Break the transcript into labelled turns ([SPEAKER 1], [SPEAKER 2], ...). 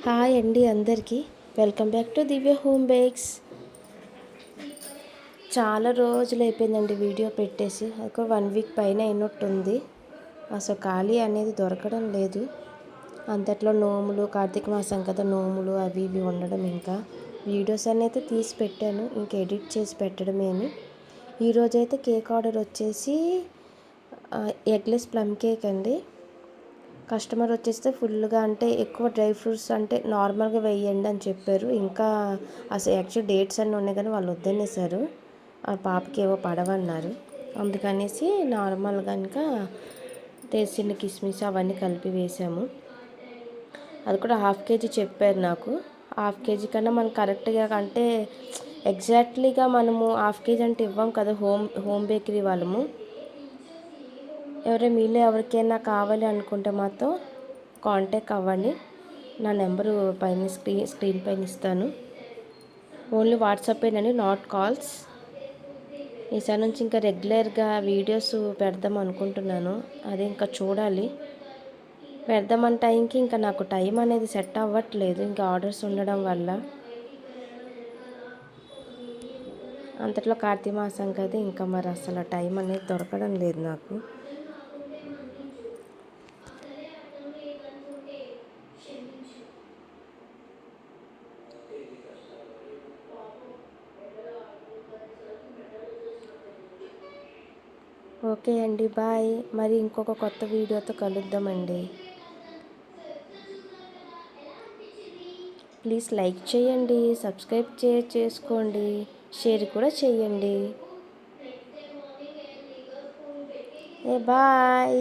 [SPEAKER 1] Hi అండి అందరికీ. Welcome back to Divya home bakes. చాలా రోజులు అయిపోయిందండి వీడియో పెట్టేసి. ఒక 1 వీక్ పైన అయినట్టుంది. అసలు ఖాళీ అనేది దొరకడం లేదు. అంతట్లో నోములు, కార్తీక మాసం కదా, నోములు అవి ఇవి ఉండడం, ఇంకా వీడియోస్ అనేది తీసి పెట్టాను, ఇంకా ఎడిట్ చేసి పెట్టడమేని. ఈరోజైతే కేక్ ఆర్డర్ వచ్చేసి ఎగ్లెస్ ప్లమ్ కేక్ అండి. కస్టమర్ వచ్చేస్తే ఫుల్గా, అంటే ఎక్కువ డ్రై ఫ్రూట్స్ అంటే నార్మల్గా వేయండి అని చెప్పారు. ఇంకా అసలు యాక్చువల్ డేట్స్ అన్నీ ఉన్నాయి కానీ వాళ్ళు వద్దనేసారు. ఆ పాపకి ఏవో పడవన్నారు. అందుకనేసి నార్మల్గా ఇంకా తెసిన కిస్మిస్ అవన్నీ కలిపి వేసాము. అది కూడా 1/2 kg చెప్పారు నాకు. 1/2 kg కన్నా మనం కరెక్ట్గా అంటే ఎగ్జాక్ట్లీగా మనము 1/2 kg అంటే ఇవ్వం కదా హోమ్ బేకరీ వాళ్ళము. మీలో ఎవరికైనా కావాలి అనుకుంటే మాత్రం కాంటాక్ట్ అవ్వండి. నా నెంబరు పైన స్క్రీన్ పైన ఇస్తాను. ఓన్లీ వాట్సాపేనండి, నాట్ కాల్స్. ఈసారి నుంచి ఇంకా రెగ్యులర్గా వీడియోస్ పెడదాం అనుకుంటున్నాను. అదే ఇంకా చూడాలి. పెడదామన్న టైంకి ఇంకా నాకు టైం అనేది సెట్ అవ్వట్లేదు, ఇంకా ఆర్డర్స్ ఉండడం వల్ల. అంతట్లో కార్తీక మాసం కదా, ఇంకా మరి అసలు టైం అనేది దొరకడం లేదు నాకు. ఓకే అండి, బాయ్. మరి ఇంకొక కొత్త వీడియోతో కలుద్దామండి. ప్లీజ్ లైక్ చేయండి, సబ్స్క్రైబ్ చేసుకోండి, షేర్ కూడా చేయండి. బాయ్.